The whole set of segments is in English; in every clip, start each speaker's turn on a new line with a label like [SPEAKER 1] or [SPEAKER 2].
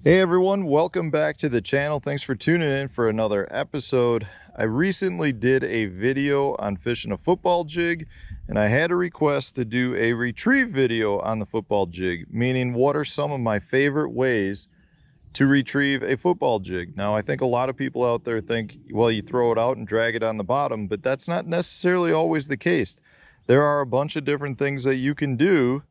[SPEAKER 1] Hey everyone, welcome back to the channel. Thanks for tuning in for another episode. I recently did a video on fishing a football jig, and I had a request to do a retrieve video on the football jig, meaning what are some of my favorite ways to retrieve a football jig. Now, I think a lot of people out there think, well, you throw it out and drag it on the bottom, but that's not necessarily always the case. There are a bunch of different things that you can do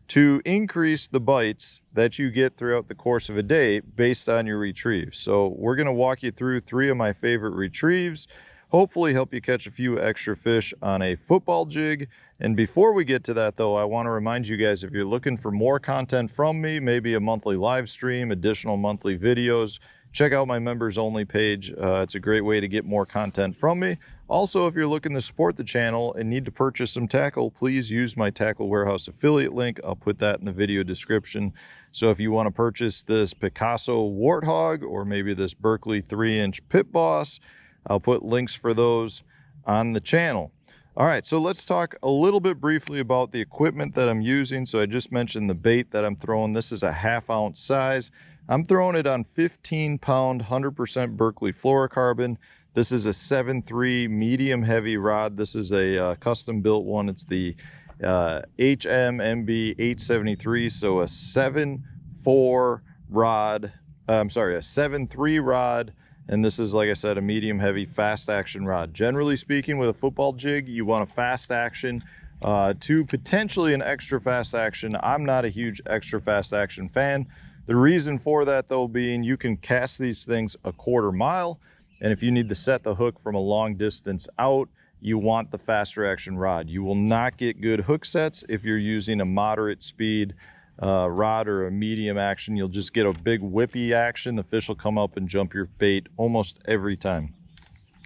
[SPEAKER 1] to increase the bites that you get throughout the course of a day based on your retrieve. So we're going to walk you through 3 of my favorite retrieves, hopefully help you catch a few extra fish on a football jig. And before we get to that though, I want to remind you guys, if you're looking for more content from me, maybe a monthly live stream, additional monthly videos, check out my members only page. It's a great way to get more content from me. Also, if you're looking to support the channel and need to purchase some tackle, please use my Tackle Warehouse affiliate link. I'll put that in the video description. So if you want to purchase this Picasso Warthog or maybe this Berkeley 3-inch Pit Boss, I'll put links for those on the channel. All right, so let's talk a little bit briefly about the equipment that I'm using. So I just mentioned the bait that I'm throwing. This is a 1/2 ounce size. I'm throwing it on 15-pound 100% Berkeley fluorocarbon. This is a 7.3 medium heavy rod. This is a custom built one. It's the HMMB 873. So a 7.4 rod, a 7.3 rod. And this is, like I said, a medium heavy fast action rod. Generally speaking, with a football jig, you want a fast action to potentially an extra fast action. I'm not a huge extra fast action fan. The reason for that though being you can cast these things a 1/4 mile. And if you need to set the hook from a long distance out, you want the faster action rod. You will not get good hook sets if you're using a moderate speed rod or a medium action. You'll just get a big whippy action. The fish will come up and jump your bait almost every time.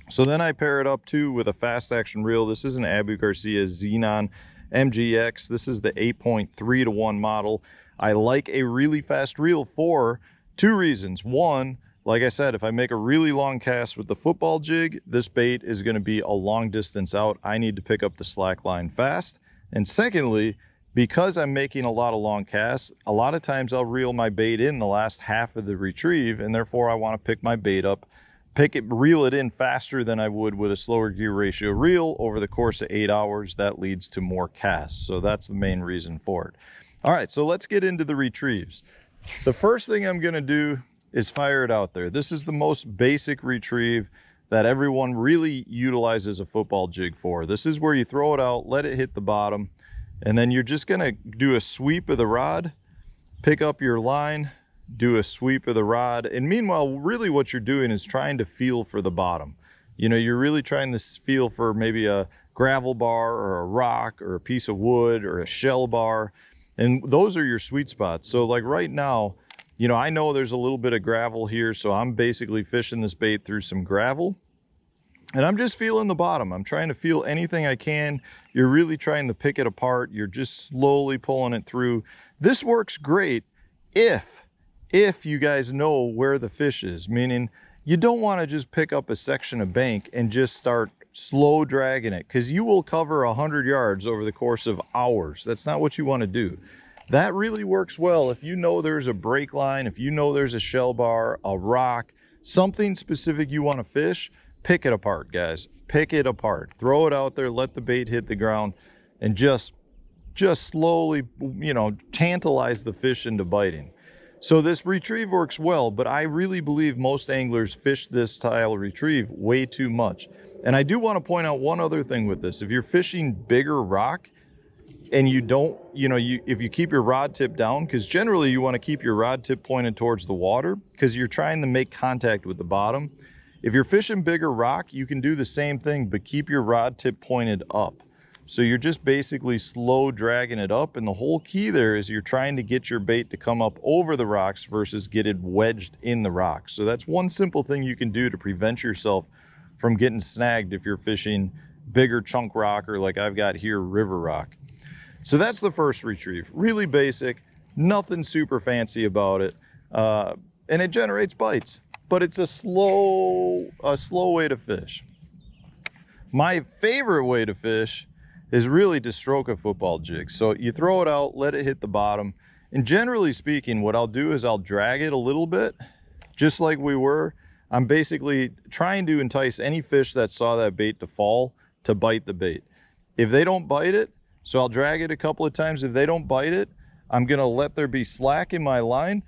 [SPEAKER 1] So then I pair it up too with a fast action reel. This is an Abu Garcia Xenon MGX. This is the 8.3-to-1 model. I like a really fast reel for 2 reasons. One, like I said, if I make a really long cast with the football jig, this bait is going to be a long distance out. I need to pick up the slack line fast. And secondly, because I'm making a lot of long casts, a lot of times I'll reel my bait in the last half of the retrieve, and therefore I want to pick my bait up, reel it in faster than I would with a slower gear ratio reel over the course of 8 hours. That leads to more casts. So that's the main reason for it. All right, so let's get into the retrieves. The first thing I'm going to do is fire it out there. This is the most basic retrieve that everyone really utilizes a football jig for. This is where you throw it out, let it hit the bottom, and then you're just gonna do a sweep of the rod, pick up your line, do a sweep of the rod, and meanwhile, really what you're doing is trying to feel for the bottom. You know, you're really trying to feel for maybe a gravel bar or a rock or a piece of wood or a shell bar, and those are your sweet spots. So like right now, you know, I know there's a little bit of gravel here, so I'm basically fishing this bait through some gravel. And I'm just feeling the bottom. I'm trying to feel anything I can. You're really trying to pick it apart. You're just slowly pulling it through. This works great if you guys know where the fish is, meaning you don't want to just pick up a section of bank and just start slow dragging it, because you will cover 100 yards over the course of hours. That's not what you want to do. That really works well if you know there's a break line, if you know there's a shell bar, a rock, something specific you want to fish. Pick it apart, guys. Pick it apart. Throw it out there, let the bait hit the ground, and just slowly, you know, tantalize the fish into biting. So this retrieve works well, but I really believe most anglers fish this style retrieve way too much. And I do want to point out one other thing with this. If you're fishing bigger rock and you don't, you know, if you keep your rod tip down, because generally you want to keep your rod tip pointed towards the water because you're trying to make contact with the bottom. If you're fishing bigger rock, you can do the same thing, but keep your rod tip pointed up. So you're just basically slow dragging it up. And the whole key there is you're trying to get your bait to come up over the rocks versus get it wedged in the rocks. So that's one simple thing you can do to prevent yourself from getting snagged if you're fishing bigger chunk rock, or like I've got here, river rock. So that's the first retrieve. Really basic, nothing super fancy about it. And it generates bites, but it's a slow way to fish. My favorite way to fish is really to stroke a football jig. So you throw it out, let it hit the bottom, And generally speaking, what I'll do is I'll drag it a little bit, just like we were. I'm basically trying to entice any fish that saw that bait to fall to bite the bait. If they don't bite it, so I'll drag it a couple of times. If they don't bite it, I'm gonna let there be slack in my line,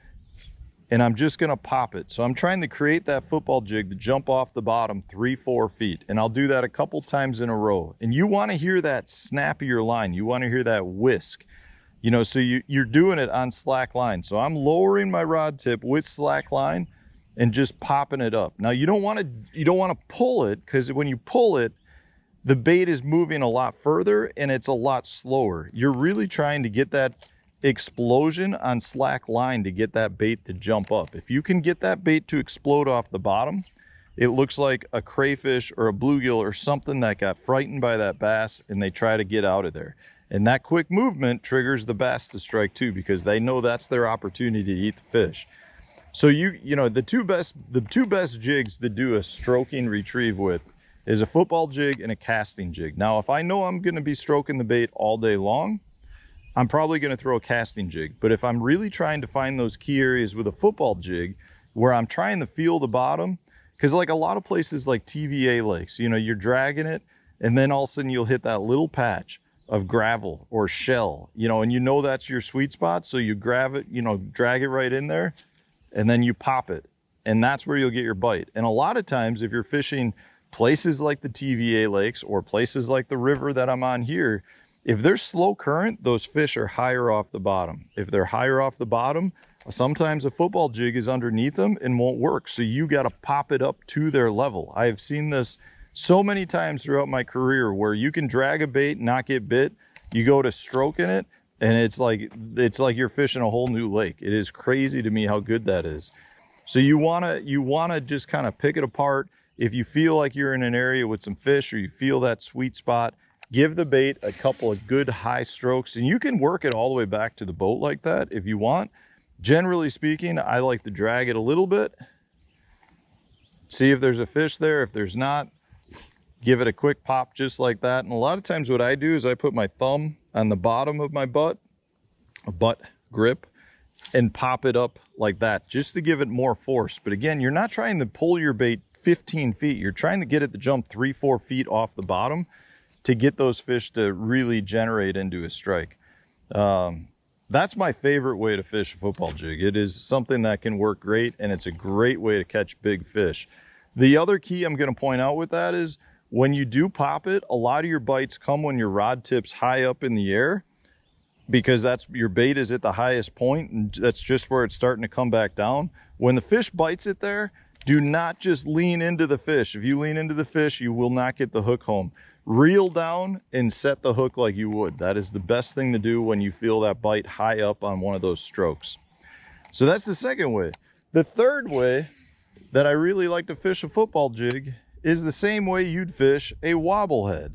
[SPEAKER 1] and I'm just gonna pop it. So I'm trying to create that football jig to jump off the bottom 3-4 feet. And I'll do that a couple times in a row. And you wanna hear that snap of your line. You wanna hear that whisk. You know, so you're doing it on slack line. So I'm lowering my rod tip with slack line and just popping it up. Now you don't wanna pull it, because when you pull it, the bait is moving a lot further and it's a lot slower. You're really trying to get that explosion on slack line to get that bait to jump up. If you can get that bait to explode off the bottom, it looks like a crayfish or a bluegill or something that got frightened by that bass and they try to get out of there. And that quick movement triggers the bass to strike too, because they know that's their opportunity to eat the fish. So you know, the two best jigs to do a stroking retrieve with is a football jig and a casting jig. Now, if I know I'm gonna be stroking the bait all day long, I'm probably gonna throw a casting jig. But if I'm really trying to find those key areas with a football jig where I'm trying to feel the bottom, because like a lot of places like TVA lakes, you know, you're dragging it and then all of a sudden you'll hit that little patch of gravel or shell, you know, and you know that's your sweet spot. So you grab it, you know, drag it right in there and then you pop it. And that's where you'll get your bite. And a lot of times if you're fishing places like the TVA lakes or places like the river that I'm on here, if there's slow current, those fish are higher off the bottom. If they're higher off the bottom, sometimes a football jig is underneath them and won't work. So you got to pop it up to their level. I have seen this so many times throughout my career where you can drag a bait, not get bit. You go to stroking it and it's like you're fishing a whole new lake. It is crazy to me how good that is. So you wanna just kind of pick it apart. If you feel like you're in an area with some fish or you feel that sweet spot, give the bait a couple of good high strokes, and you can work it all the way back to the boat like that if you want. Generally speaking, I like to drag it a little bit, see if there's a fish there. If there's not, give it a quick pop just like that. And a lot of times what I do is I put my thumb on the bottom of my butt grip, and pop it up like that just to give it more force. But again, you're not trying to pull your bait 15 feet. You're trying to get it to jump 3-4 feet off the bottom to get those fish to really generate into a strike. That's my favorite way to fish a football jig. It is something that can work great, and it's a great way to catch big fish. The other key I'm going to point out with that is when you do pop it, a lot of your bites come when your rod tip's high up in the air, because that's your bait is at the highest point, and that's just where it's starting to come back down. When the fish bites it there, do not just lean into the fish. If you lean into the fish, you will not get the hook home. Reel down and set the hook like you would. That is the best thing to do when you feel that bite high up on one of those strokes. So that's the second way. The third way that I really like to fish a football jig is the same way you'd fish a wobblehead.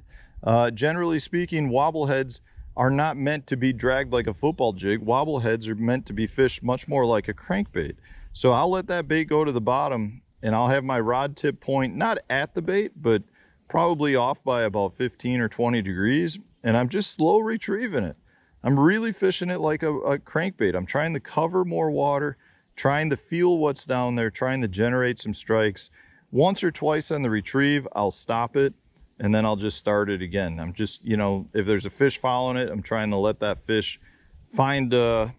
[SPEAKER 1] Generally speaking, wobbleheads are not meant to be dragged like a football jig. Wobbleheads are meant to be fished much more like a crankbait. So I'll let that bait go to the bottom, and I'll have my rod tip point not at the bait, but probably off by about 15 or 20 degrees, and I'm just slow retrieving it. I'm really fishing it like a crankbait. I'm trying to cover more water, trying to feel what's down there, trying to generate some strikes. Once or twice on the retrieve, I'll stop it, and then I'll just start it again. I'm just, you know, if there's a fish following it, I'm trying to let that fish find the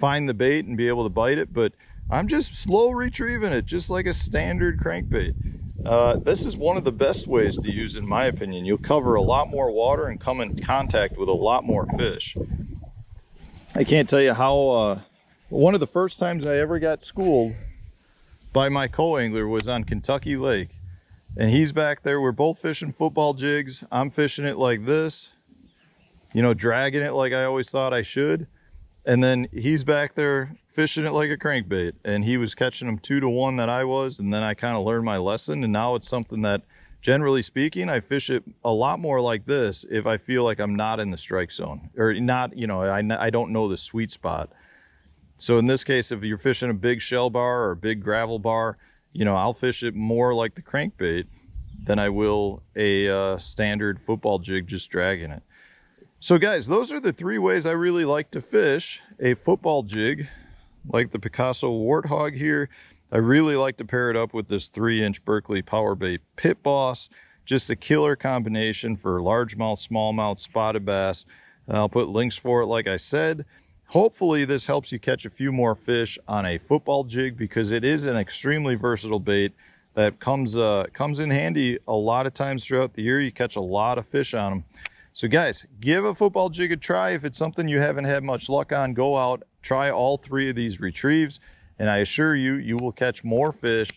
[SPEAKER 1] bait and be able to bite it, but I'm just slow retrieving it, just like a standard crankbait. This is one of the best ways to use, in my opinion. You'll cover a lot more water and come in contact with a lot more fish. I can't tell you how, one of the first times I ever got schooled by my co-angler was on Kentucky Lake. And he's back there, we're both fishing football jigs. I'm fishing it like this, you know, dragging it like I always thought I should. And then he's back there fishing it like a crankbait, and he was catching them 2 to 1 that I was. And then I kind of learned my lesson, and now it's something that, generally speaking, I fish it a lot more like this if I feel like I'm not in the strike zone, or not, you know, I don't know the sweet spot. So in this case, if you're fishing a big shell bar or a big gravel bar, you know, I'll fish it more like the crankbait than I will a standard football jig just dragging it. So guys, those are the 3 ways I really like to fish a football jig, like the Picasso Warthog here. I really like to pair it up with this 3-inch Berkley Power Bait Pit Boss. Just a killer combination for largemouth, smallmouth, spotted bass. I'll put links for it, like I said. Hopefully this helps you catch a few more fish on a football jig, because it is an extremely versatile bait that comes in handy a lot of times throughout the year. You catch a lot of fish on them. So guys, give a football jig a try. If it's something you haven't had much luck on, go out, try all 3 of these retrieves, and I assure you, you will catch more fish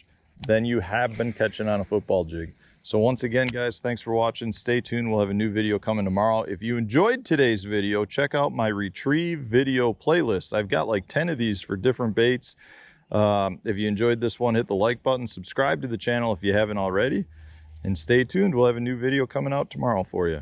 [SPEAKER 1] than you have been catching on a football jig. So once again, guys, thanks for watching. Stay tuned. We'll have a new video coming tomorrow. If you enjoyed today's video, check out my retrieve video playlist. I've got like 10 of these for different baits. If you enjoyed this one, hit the like button, subscribe to the channel if you haven't already, and stay tuned. We'll have a new video coming out tomorrow for you.